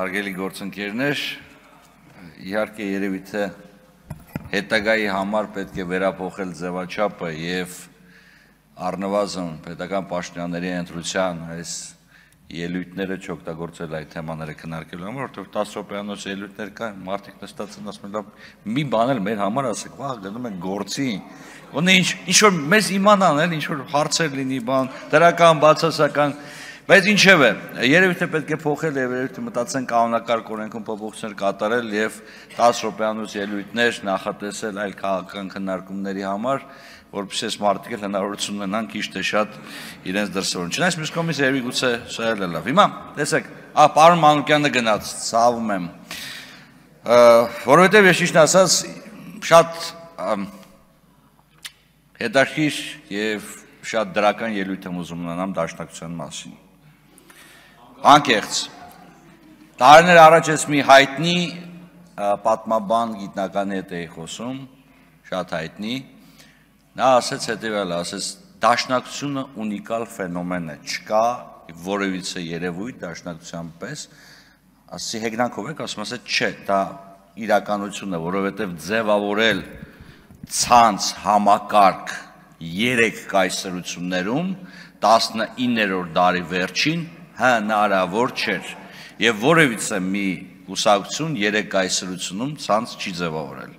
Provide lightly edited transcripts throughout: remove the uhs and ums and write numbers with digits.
Հարգելի գործընկերներ, իհարկե երևի թե հետագայի համար պետք է վերափոխել ձևաչափը եւ առնվազն պետական պաշտոնյաների ընտրության այս ելույթները չօգտագործել այդ թեմաները քննարկելու համար, որովհետեւ 10 րոպեանոց ելույթներ կան, մարդիկ նստած են ասում են, մի բան էլ մեր համար ասեք, վաղ գնում են գործի, ոնե ինչ որ մեզ իմանան, էլ ինչ որ հարցեր լինի, բան, դրական, բացասական, բայց ինչևէ, երևի թե պետք է փոխել եւ երևի թե մտածեն կանոնակարգ օրենքում փոփոխություններ կատարել եւ 10 րոպեանոց ելույթներ նախատեսել այլ քաղաքական քննարկումների համար, որովհետեւ այս մարդիկ էլ հնարավորություն ունենան քիչ թե շատ իրենց դրսևորեն։ Չնայած մյուս կողմից երևի գուցե սա էլ է լավ։ Հիմա տեսեք, պարոն Մանուկյանը գնաց, ցավում եմ, որովհետեւ ես ճիշտ ասած շատ հետաքրքիր եւ շատ դրական ելույթ եմ ուզում ունենամ դաշնակցության մասին։ Անկեղծ, տարիներ առաջ ես մի հայտնի պատմաբան գիտնականի հետ էի խոսում, շատ հայտնի, նա ասեց հետևյալը, ասեց դաշնակցությունը ունիկալ ֆենոմեն է, չկա որևիցե երևույթ դաշնակցության պես, ասի հեգնանքով եք, ասում ասեց չէ, դա իրականություն է, որովհետև ձևավորել ցանց համակարգ 3 կայսրություններում 19-րդ դարի վերջին հնարավոր չէր եւ որևիցե մի կուսակցություն 3 կայսրությունում ցանց չի ձևավորել։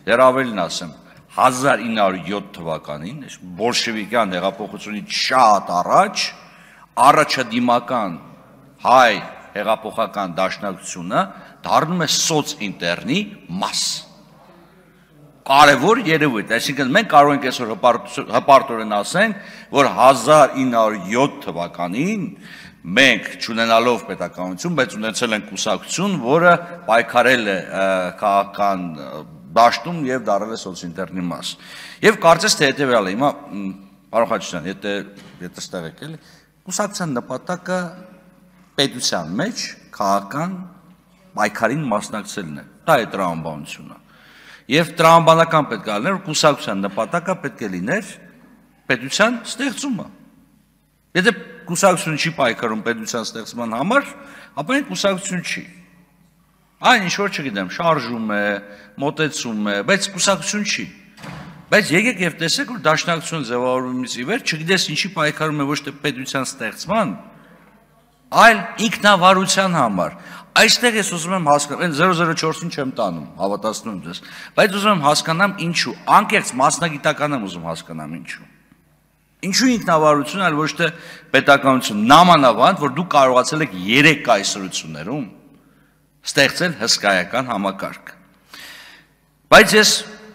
Դեռ ավելին ասեմ, 1907 թվականին, բոլշևիկյան հեղափոխությունից շատ առաջ, առաջադիմական հայ հեղափոխական դաշնակցությունը դառնում է սոցինտերնի մաս։ Կարևոր երևույթ, այսինքն մենք կարող ենք այսօր հպարտորեն ասենք, որ 1907 թվականին մենք չունենալով պետականություն, բայց ունեցել ենք կուսակցություն, որը պայքարել է քաղաքական դաշտում եւ դարձել է սոցինտերնի մաս։ Եվ կարծես թե հետեւյալը, հիմա պարոն Խաչատրյան, եթե ստեղ եք էլի, կուսակցության նպատակը պետության մեջ քաղաքական պայքարին մասնակցելն է։ Դա է տրամաբանությունը։ Եվ տրամաբանական պետք է լիներ, որ կուսակցության նպատակը պետք է լիներ պետության ստեղծումը։ Եթե կուսակցությունը չի պայքարում պետության ստեղծման համար, ապա այն կուսակցություն չի։ Այն ինչ որ չգիտեմ, շարժում է, մոտեցում է, բայց կուսակցություն չի։ Բայց եկեք եւ տեսեք, որ դաշնակցություն ձևավորումից ի վեր չգիտես ինչի պայքարում է ոչ թե պետության ստեղծման, այլ ինքնավարության համար։ Այստեղ ես ուզում եմ հասկանալ, այն 004-ին չեմ տանում, հավատացնում եմ ձեզ, բայց ուզում եմ հասկանամ ինչու, անկեղծ մասնագիտական եմ ուզում հասկանամ ինչու։ Ինչու ինքնավարություն, այլ ոչ թե պետականություն, նամանավանդ, որ դուք կարողացել եք 3 կայսրություններում ստեղծել հսկայական համակարգ։ Բայց ես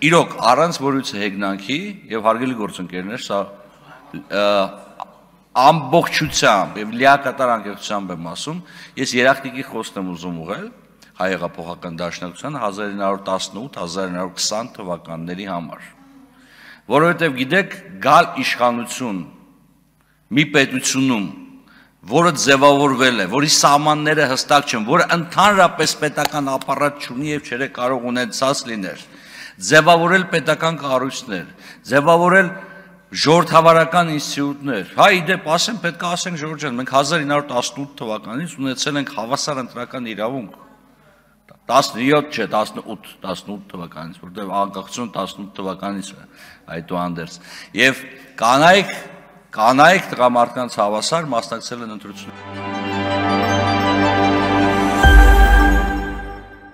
իրոք առանց որևիցե հեգնանքի եւ հարգելի գործընկերներ, սա ամբողջությամբ եւ լիակատար անկեղծությամբ եմ ասում, ես երախտիկի խոստ եմ ուզում ուղղել հայ հեղափոխական դաշնակցության 1918-1920 թվականների համար, որովհետեւ գիտեք, գալ իշխանություն մի պետությունում, որը ձևավորվել է, որի սահմանները հստակ չեն, որը ընդհանրապես պետական ապարատ չունի եւ չէ կարող ունեցած լիներ, ձևավորել պետական կառույցներ, ձևավորել ժողովրդավարական ինստիտուտներ։ Հա իդեպ ասեմ, պետք է ասենք Ժորժ ջան, մենք 1918 թվականից ունեցել ենք հավասար ընտրական իրավունք։ 17 չէ, 18 թվականից, որտեղ անկախությունը 18 թվականից է այդուհանդերձ։ Եվ կանայք տղամարդկանց հավասար մասնակցել են ընտրություններին։